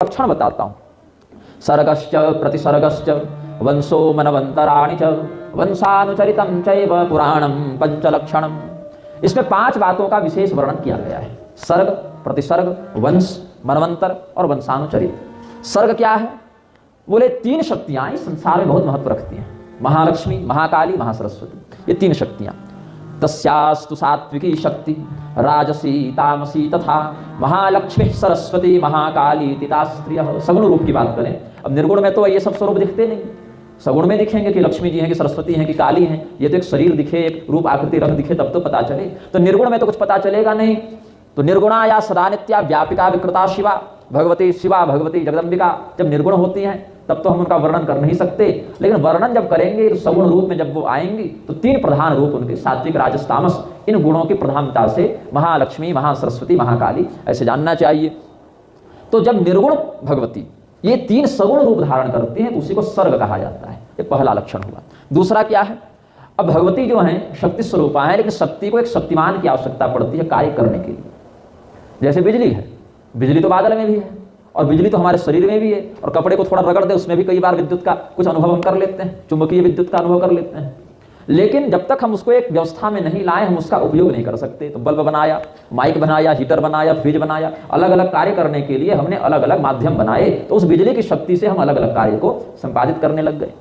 लक्षण बताता हूं। सर्गश्च प्रतिसर्गश्च वंशो मनवंतराणि च वंशानुचरितं चैव पुराणं पंचलक्षणम। इसमें 5 बातों का विशेष वर्णन किया गया है। सर्ग, प्रतिसर्ग, वंश, मनवंतर और वंशानुचरित। सर्ग क्या है? बोले 3 शक्तियां इस संसार में बहुत महत्व रखती हैं। महालक्ष्मी, महाकाली, महासरस्वती, ये 3 शक्तियां। तस्यास्तु सात्विकी शक्ति राजसी तामसी तथा महालक्ष्मी सरस्वती महाकाली तिता स्त्रियः। सगुण रूप की बात करें, अब निर्गुण में तो ये सब स्वरूप दिखते नहीं। सगुण में दिखेंगे कि लक्ष्मी जी हैं, कि सरस्वती हैं, कि काली हैं। ये तो एक शरीर दिखे, एक रूप आकृति रंग दिखे तब तो पता चले। तो निर्गुण में तो कुछ पता चलेगा नहीं। तो निर्गुणा या सदा नित्या व्यापिका विकृता शिवा भगवती शिवा भगवती जगदम्बिका जब निर्गुण होती हैं तब तो हम उनका वर्णन कर नहीं सकते। लेकिन वर्णन जब करेंगे तो सगुण रूप में जब वो आएंगी तो 3 प्रधान रूप उनके, सात्विक राजस तामस, इन गुणों की प्रधानता से महालक्ष्मी, महासरस्वती, महाकाली ऐसे जानना चाहिए। तो जब निर्गुण भगवती ये 3 सगुण रूप धारण करती हैं तो उसी को सर्ग कहा जाता है। ये पहला लक्षण हुआ। दूसरा क्या है? अब भगवती जो है शक्ति स्वरूपा है, लेकिन शक्ति को एक शक्तिमान की आवश्यकता पड़ती है कार्य करने के लिए। जैसे बिजली है, बिजली तो बादल में भी है और बिजली तो हमारे शरीर में भी है, और कपड़े को थोड़ा रगड़ दे उसमें भी कई बार विद्युत का कुछ अनुभव हम कर लेते हैं, चुंबकीय विद्युत का अनुभव कर लेते हैं। लेकिन जब तक हम उसको एक व्यवस्था में नहीं लाए हम उसका उपयोग नहीं कर सकते। तो बल्ब बनाया, माइक बनाया, हीटर बनाया, फ्रिज बनाया, अलग अलग कार्य करने के लिए हमने अलग अलग माध्यम बनाए। तो उस बिजली की शक्ति से हम अलग अलग कार्य को संपादित करने लग गए।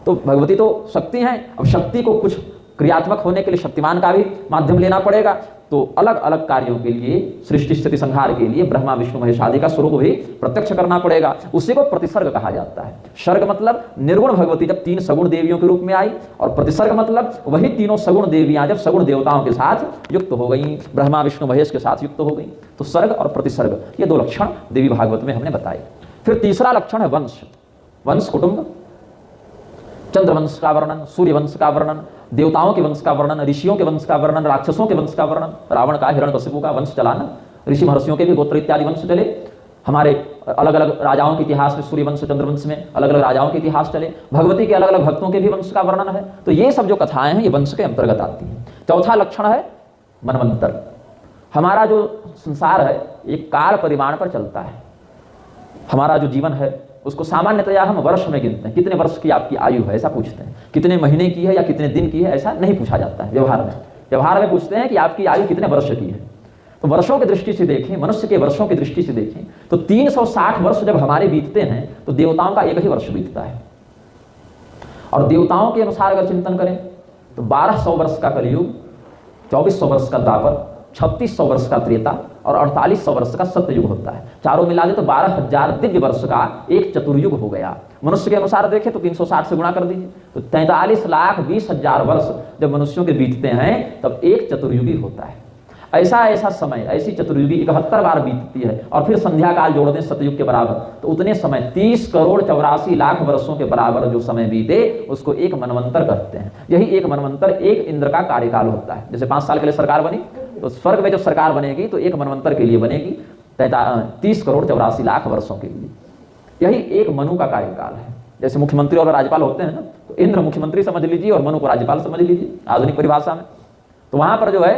तो भगवती तो शक्ति हैं। अब शक्ति को कुछ क्रियात्मक होने के लिए शक्तिमान का भी माध्यम लेना पड़ेगा। तो अलग अलग कार्यों के लिए, सृष्टि स्थिति संहार के लिए ब्रह्मा विष्णु महेश आदि का स्वरूप भी प्रत्यक्ष करना पड़ेगा। उसी को प्रतिसर्ग कहा जाता है। सर्ग मतलब निर्गुण भगवती जब 3 सगुण देवियों के रूप में आई, और प्रतिसर्ग मतलब वही तीनों सगुण देवियां जब सगुण देवताओं के साथ युक्त हो गई, ब्रह्मा विष्णु महेश के साथ युक्त हो गई। तो सर्ग और प्रतिसर्ग ये 2 लक्षण देवी भागवत में हमने बताए। फिर तीसरा लक्षण है वंश। वंश कुटुंब, चंद्रवंश का वर्णन, सूर्य वंश का वर्णन, देवताओं के वंश का वर्णन, ऋषियों के वंश का वर्णन, राक्षसों के वंश का वर्णन। रावण का, हिरण्यकशिपु का वंश चलाना, ऋषि महर्षियों के भी गोत्र इत्यादि वंश चले। हमारे अलग अलग राजाओं के इतिहास में, सूर्य वंश, चंद्रवंश में अलग अलग राजाओं के इतिहास चले। भगवती के अलग अलग भक्तों के भी वंश का वर्णन है। तो ये सब जो कथाएं हैं ये वंश के अंतर्गत आती हैं। चौथा लक्षण है मनवंतर। हमारा जो संसार है एक काल परिमाण पर चलता है। हमारा जो जीवन है उसको सामान्यतया हम वर्ष में गिनते हैं। कितने वर्ष की आपकी आयु है ऐसा पूछते हैं। कितने महीने की है या कितने दिन की है ऐसा नहीं पूछा जाता है व्यवहार में। व्यवहार में पूछते हैं कि आपकी आयु कितने वर्ष की है। तो वर्षों की दृष्टि से देखें, मनुष्य के वर्षों की दृष्टि से देखें तो 360 वर्ष जब हमारे बीतते हैं तो देवताओं का एक ही वर्ष बीतता है। और देवताओं के अनुसार अगर चिंतन करें तो 1200 वर्ष का कलियुग, 2400 वर्ष का द्वापर, 3600 वर्ष का त्रेता और 4800 वर्ष का सत्ययुग होता है। चारों मिला दे तो 12,000 दिव्य वर्ष का एक चतुर्युग हो गया। मनुष्य के अनुसार देखें तो 360 से गुणा कर दीजिए तो 43,20,000 वर्ष जब मनुष्यों के बीतते हैं तब एक चतुर्युगी होता है। ऐसा ऐसा समय, ऐसी चतुर्युगी 71 बार बीतती है। और फिर संध्या काल जोड़ दें सतयुग के बराबर तो उतने समय 30,84,00,000 वर्षों के बराबर जो समय बीते उसको एक मनवंतर कहते हैं। यही एक मनवंतर एक इंद्र का कार्यकाल होता है। जैसे 5 साल के लिए सरकार बनी तो स्वर्ग में जब सरकार बनेगी तो एक मनवंतर के लिए बनेगी 30,84,00,000 वर्षों के लिए। यही एक मनु का कार्यकाल है। जैसे मुख्यमंत्री और राज्यपाल होते हैं ना, तो इंद्र मुख्यमंत्री समझ लीजिए और मनु को राज्यपाल समझ लीजिए आधुनिक परिभाषा में। तो वहां पर जो है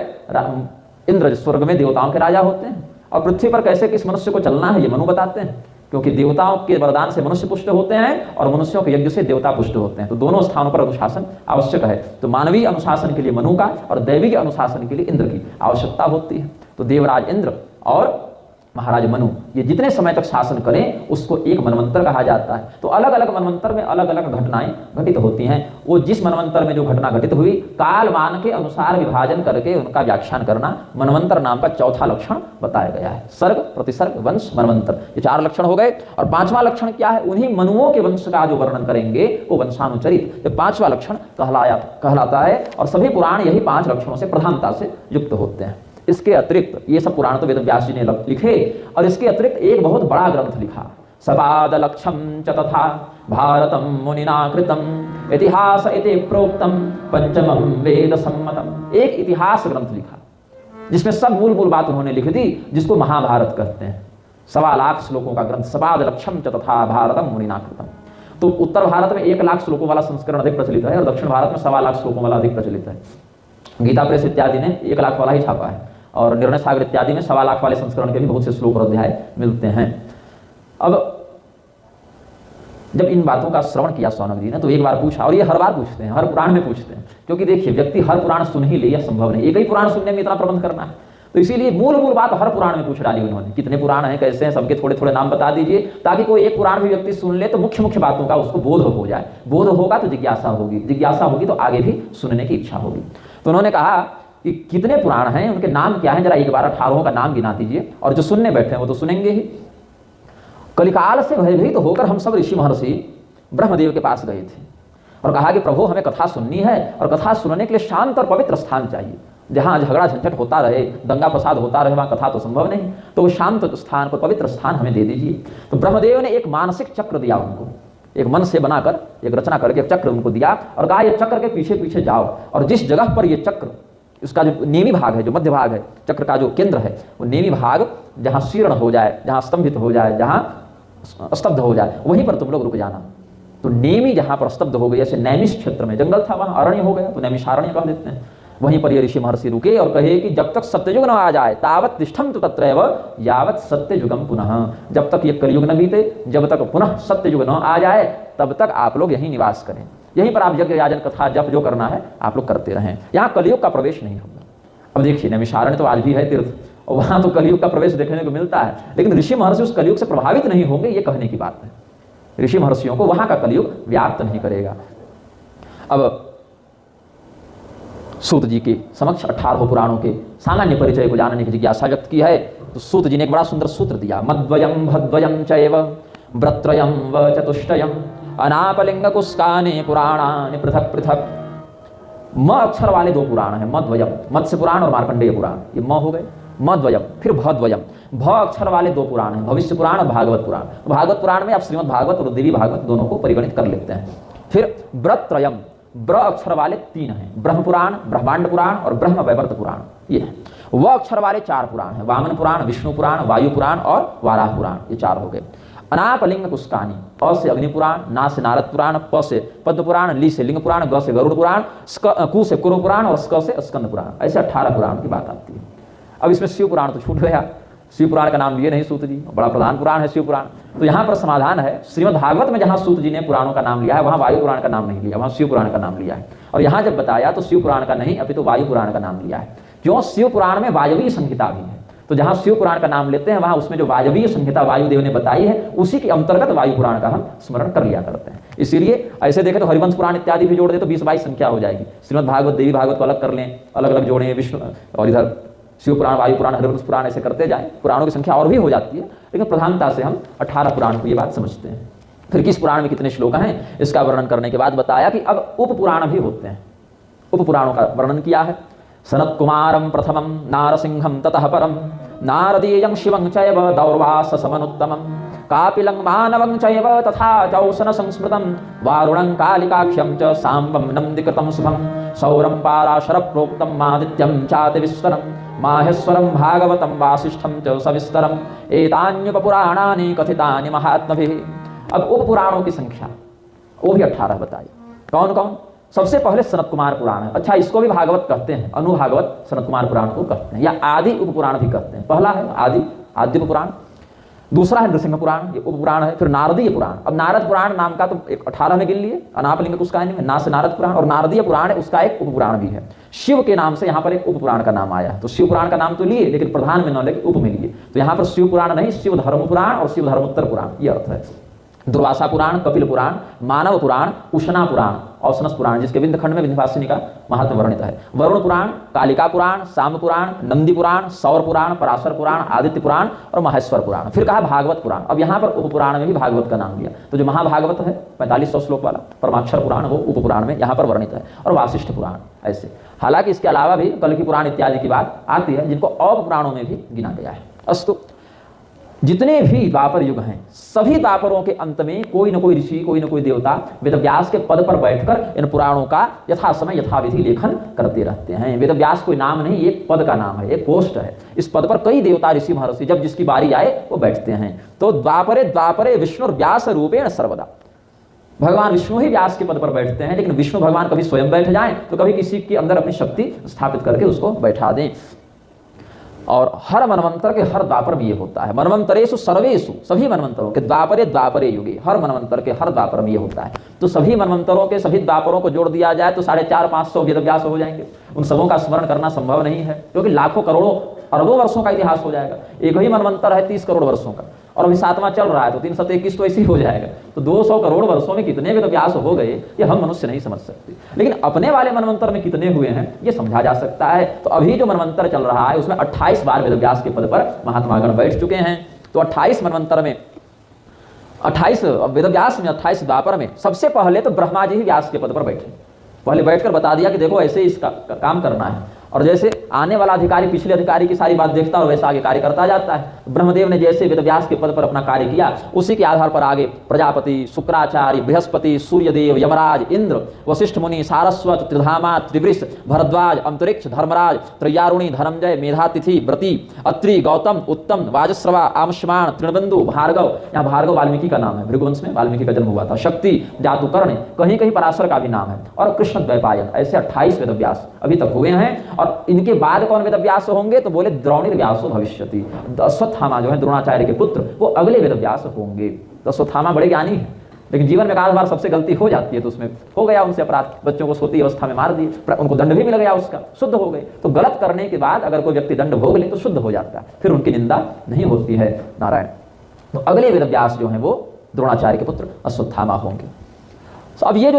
इंद्र स्वर्ग में देवताओं के राजा होते हैं और पृथ्वी पर कैसे किस मनुष्य को चलना है ये मनु बताते हैं। क्योंकि देवताओं के वरदान से मनुष्य पुष्ट होते हैं और मनुष्यों के यज्ञ से देवता पुष्ट होते हैं। तो दोनों स्थानों पर अनुशासन आवश्यक है। तो मानवीय अनुशासन के लिए मनु का और दैविक अनुशासन के लिए इंद्र की आवश्यकता होती है। तो देवराज इंद्र और महाराज मनु ये जितने समय तक शासन करें उसको एक मनवंतर कहा जाता है। तो अलग अलग मनवंतर में अलग अलग घटनाएं घटित होती हैं। वो जिस मनवंतर में जो घटना घटित हुई काल मान के अनुसार विभाजन करके उनका व्याख्यान करना मनवंतर नाम का चौथा लक्षण बताया गया है। सर्ग, प्रतिसर्ग, वंश, मनवंतर ये 4 लक्षण हो गए। और 5वां लक्षण क्या है? उन्हीं मनुओं के वंश का जो वर्णन करेंगे वो वंशानुचरित, ये 5वां लक्षण कहलाता है। और सभी पुराण यही 5 लक्षणों से प्रधानता से युक्त होते हैं। इसके अतिरिक्त ये सब पुराण तो वेद व्यास जी ने लिखे और इसके अतिरिक्त एक बहुत बड़ा ग्रंथ लिखा सपाद लक्षम च तथा भारतम मुनिना कृतम इतिहास इति प्रोक्तम पंचमम वेद सम्मतम। एक इतिहास ग्रंथ लिखा जिसमें सब मूल बात उन्होंने लिख दी जिसको महाभारत कहते हैं। 1.25 लाख श्लोकों का ग्रंथ सपाद लक्षम च तथा भारतम मुनिना कृतम। तो उत्तर भारत में 1 लाख श्लोकों वाला संस्करण अधिक प्रचलित है और दक्षिण भारत में 1.25 लाख श्लोकों वाला अधिक प्रचलित है। गीता प्रेस इत्यादि ने 1 लाख वाला ही छापा है और निर्णय सागर इत्यादि में 1.25 लाख वाले संस्करण के भी बहुत से श्लोक और अध्याय मिलते हैं। अब जब इन बातों का श्रवण किया शौनक जी ने तो एक बार पूछा, और ये हर बार पूछते हैं, हर पुराण में पूछते हैं, क्योंकि देखिए व्यक्ति हर पुराण सुन ही ले, यह संभव नहीं, एक ही पुराण सुनने में इतना प्रबंध करना है। तो इसीलिए मूल बात हर पुराण में पूछ डाली उन्होंने, कितने पुराण हैं, कैसे हैं, सबके थोड़े थोड़े नाम बता दीजिए, ताकि कोई एक पुराण भी व्यक्ति सुन ले तो मुख्य मुख्य बातों का उसको बोध हो जाए। बोध होगा तो जिज्ञासा होगी, जिज्ञासा होगी तो आगे भी सुनने की इच्छा होगी। तो उन्होंने कहा कि कितने पुराण हैं, उनके नाम क्या हैं, जरा एक बार 18 का नाम गिना दीजिए, और जो सुनने बैठे हैं वो तो सुनेंगे ही। कलिकाल से भयभीत होकर हम सब ऋषि महर्षि ब्रह्मदेव के पास गए थे और कहा कि प्रभु हमें कथा सुननी है, और कथा सुनने के लिए शांत और पवित्र स्थान चाहिए, जहाँ झगड़ा झंझट होता रहे, दंगा प्रसाद होता रहे, वहाँ कथा तो संभव नहीं, तो वो शांत स्थान को पवित्र स्थान हमें दे दीजिए। तो ब्रह्मदेव ने एक मानसिक चक्र दिया उनको, एक मन से बनाकर एक रचना करके एक चक्र उनको दिया और कहा ये चक्र के पीछे पीछे जाओ, और जिस जगह पर ये चक्र, उसका जो नेमी भाग है, जो मध्य भाग है, चक्र का जो केंद्र है, वो नेमी भाग जहाँ शीर्ण हो जाए, जहाँ स्तंभित हो जाए, जहाँ स्तब्ध हो जाए, वहीं पर तुम लोग रुक जाना। तो नेमी जहाँ पर स्तब्ध हो गई, जैसे नैमिष क्षेत्र में जंगल था वहाँ अरण्य हो गया, तो नैमिषारण्य कह देते हैं, वहीं पर ये ऋषि महर्षि रुके और कहे कि जब तक सत्ययुग न आ जाए तावत तिष्ठम तु तत्रैव यावत सत्ययुगम पुनः, जब तक ये कलयुग न बीते, जब तक पुनः सत्ययुग न आ जाए, तब तक आप लोग यहीं निवास करें, यहीं पर आप यज्ञ याजन कथा जप जो करना है आप लोग करते रहें, यहाँ कलयुग का प्रवेश नहीं होगा। अब देखिए नैमिषारण्य तो आज भी है तीर्थ, और वहाँ तो कलयुग का प्रवेश देखने को मिलता है, लेकिन ऋषि महर्षि उस कलयुग से प्रभावित नहीं होंगे, ये कहने की बात है। ऋषि महर्षियों को वहाँ का कलयुग व्याप्त नहीं करेगा। अब सूत जी के समक्ष 18 पुराणों के सामान्य परिचय को जानने की जिज्ञासा व्यक्त की है, तो सूत जी ने एक बड़ा सुंदर सूत्र दिया, मद्वयम भद्वयम चैव व्रत्रयम व चतुष्टयम अनापलिंग कुस्काने पुराणानि पृथक पृथक। म अक्षर वाले 2 पुराण हैं, मद्वयम, मत्स्य पुराण और मार्कंडेय पुराण, ये म हो गए, मद्वयम, फिर भद्वयम, भ अक्षर वाले 2 पुराण हैं, भविष्य पुराण और भागवत पुराण। तो भागवत पुराण में आप श्रीमद् भागवत और देवी भागवत दोनों को परिगणित कर लेते हैं। फिर व्रत्रयम, ब्र अक्षर वाले 3 हैं, ब्रह्म पुराण, ब्रह्मांड पुराण और ब्रह्म वैवर्त पुराण, ये है। व अक्षर वाले 4 पुराण हैं, वामन पुराण, विष्णु पुराण, वायु पुराण और वाराह पुराण, ये 4 हो गए। अनापलिंग कुस्कानी, अ से अग्नि पुराण, ना से नारद पुराण, प से पद्म पुराण, ली से लिंग पुराण, ग से गरुड़ पुराण, कु से कुरु पुराण और स्क से स्कंद पुराण, ऐसे 18 पुराण की बात आती है। अब इसमें शिव पुराण तो छूट गया, शिव पुराण का नाम लिए नहीं सूत जी, बड़ा प्रधान पुराण है शिव पुराण। तो यहाँ पर समाधान है, श्रीमद् भागवत में जहाँ सूत जी ने पुराणों का नाम लिया है, वहाँ वायु पुराण का नाम नहीं लिया, वहाँ शिव पुराण का नाम लिया है। और यहाँ जब बताया तो शिव पुराण का नहीं, अभी तो वायु पुराण का नाम लिया है। क्यों? शिव पुराण में वायवीय संहिता भी है, तो जहाँ शिव पुराण का नाम लेते हैं वहाँ उसमें जो वायवीय संहिता वायुदेव ने बताई है उसी के अंतर्गत वायु पुराण का हम स्मरण कर लिया करते हैं। इसीलिए ऐसे देखें तो हरिवंश पुराण इत्यादि भी जोड़ दे तो 20-22 संख्या हो जाएगी। श्रीमद् भागवत देवी भागवत को अलग कर लें, अलग अलग जोड़ें, विष्णु और इधर शिव पुराण, वायु पुराण, हरिवंश पुराण, ऐसे करते जाए, पुराणों की संख्या और भी हो जाती है, लेकिन प्रधानता से हम 18 पुराण को ये बात समझते हैं। फिर किस पुराण में कितने श्लोक हैं इसका वर्णन करने के बाद बताया कि अब उप पुराण भी होते हैं। उप पुराणों का वर्णन किया है। सनत कुमारम प्रथमम नारसिंहम ततः परम नारदीयं शिवं चैव दौर्वास समनुत्तमं कापिलं मानवं चैव तथा चौसन संस्मृतं वारुणं कालिकाख्यं च सांबं नन्दिकृतं शुभं सौरं पाराशर प्रोक्तं मादित्यं चातिविस्तरं माहेश्वरं भागवतं वासिष्ठं च सविस्तरं एतान्युपपुराणानि कथितानि महात्मभिः। अब उपपुराणों की संख्या वो भी 18 बताई। कौन कौन? सबसे पहले सनत कुमार पुराण है। अच्छा, इसको भी भागवत कहते हैं, अनुभागवत सनत कुमार पुराण को कहते हैं, या आदि उपपुराण भी कहते हैं। पहला है आदि उपपुराण, दूसरा है नृसिंह पुराण, ये उपपुराण है। फिर नारदीय पुराण। अब नारद पुराण नाम का तो 18 में गिन लिए, अनापलिंग कुस्कानी में, ना से नारद पुराण, और नारदीय पुराण है, उसका एक उपपुराण भी है। शिव के नाम से यहाँ पर एक उपपुराण का नाम आया, तो शिव पुराण का नाम तो लिए लेकिन प्रधान में न लेके उप में लिए, तो यहाँ पर शिव पुराण नहीं, शिव धर्म पुराण और शिव धर्मोत्तर पुराण, ये अर्थ है। दुर्वासा पुराण, कपिल पुराण, मानव पुराण, उष्णा पुराण, औसनस पुराण जिसके विंध्यखंड में विंध्यवासिनी का महात्म वर्णित है, वरुण पुराण, कालिका पुराण, साम पुराण, नंदी पुराण, सौर पुराण, पराशर पुराण, आदित्य पुराण और महेश्वर पुराण। फिर कहा भागवत पुराण। अब यहाँ पर उपपुराण में भी भागवत का नाम लिया, तो जो महाभागवत है 4500 श्लोक वाला परमाक्षर पुराण, वो उपपुराण में यहाँ पर वर्णित है, और वासिष्ठ पुराण ऐसे। हालांकि इसके अलावा भी कल्कि पुराण इत्यादि की बात आती है, जिनको औप पुराणों में भी गिना गया है। अस्तु, जितने भी द्वापर युग हैं, सभी द्वापरों के अंत में कोई न कोई ऋषि, कोई न कोई देवता वेदव्यास के पद पर बैठकर इन पुराणों का यथा समय यथाविधि लेखन करते रहते हैं। वेदव्यास कोई नाम नहीं, एक पद का नाम है, एक पोस्ट है। इस पद पर कई देवता, ऋषि, महर्षि जब जिसकी बारी आए वो बैठते हैं। तो द्वापरे द्वापरे विष्णु व्यास रूपेण सर्वदा, भगवान विष्णु ही व्यास के पद पर बैठते हैं, लेकिन विष्णु भगवान कभी स्वयं बैठ जाएं तो कभी किसी के अंदर अपनी शक्ति स्थापित करके उसको बैठा दें। और हर मनवंतर के हर द्वापर में ये होता है। मनवंतरेषु सर्वेषु, सभी मनवंतरों के, द्वापरे द्वापरे युगे, हर मनवंतर के हर द्वापर में ये होता है। तो सभी मनवंतरों के सभी द्वापरों को जोड़ दिया जाए तो 450-500 वेदव्यास हो जाएंगे। उन सबों का स्मरण करना संभव नहीं है, क्योंकि लाखों करोड़ों अरबों वर्षों का इतिहास हो जाएगा। एक ही मनवंतर है 30 करोड़ वर्षों का, और अभी 7वां चल रहा है, तो 3 7 21 तो ऐसे ही हो जाएगा। तो 200 करोड़ वर्षों में कितने वेदव्यास हो गए ये हम मनुष्य नहीं समझ सकते, लेकिन अपने वाले मनवंतर में कितने हुए हैं ये समझा जा सकता है। तो अभी जो मनवंतर चल रहा है उसमें 28 बार वेदव्यास के पद पर महात्मागण बैठ चुके हैं। तो 28 मनवंतर में 28 वेदव्यास में, 28 द्वापर में सबसे पहले तो ब्रह्मा जी ही व्यास के पद पर बैठे। पहले बैठकर बता दिया कि देखो ऐसे इसका काम करना है, और जैसे आने वाला अधिकारी पिछले अधिकारी की सारी बात देखता है और वैसा आगे कार्य करता जाता है। ब्रह्मदेव ने जैसे वेदव्यास के पद पर अपना कार्य किया, उसी के आधार पर आगे प्रजापति, शुक्राचार्य, बृहस्पति, सूर्यदेव, यमराज, इंद्र, वशिष्ठ मुनि, सारस्वत, त्रिधामा, त्रिवृष, भरद्वाज, अंतरिक्ष, धर्मराज, त्रयारुणी, धनंजय, मेधातिथि, व्रति, अत्रि, गौतम, उत्तम, वाजश्रवा, आमश्मान, तृणबंधु, भार्गव, यहाँ भार्गव वाल्मीकि का नाम है, भृगुवंश में वाल्मीकि का जन्म हुआ था, शक्ति, जातुकर्ण, कहीं कहीं पराशर का भी नाम है, और कृष्ण द्वैपायन। ऐसे 28 वेदव्यास अभी तक हुए हैं। और इनके बाद कौन वेदव्यास होंगे तो बोले द्रोणिर्व्यासो भविष्यति। अश्वत्थामा जो है द्रोणाचार्य के पुत्र, वो अगले वेदव्यास होंगे। तो अश्वत्थामा बड़े ज्ञानी हैं, लेकिन जीवन में एक बार सबसे गलती हो जाती है, तो उसमें हो गया उनसे अपराध, बच्चों को सोती अवस्था में मार दिए, उनको दंड भी मिल गया, उसका शुद्ध हो गए। तो गलत करने के बाद अगर कोई व्यक्ति दंड भोग ले तो शुद्ध हो जाता है, फिर उनकी निंदा नहीं होती है। नारायण। तो अगले वेदव्यास जो है वो द्रोणाचार्य के पुत्र अश्वत्थामा होंगे। तो अब ये जो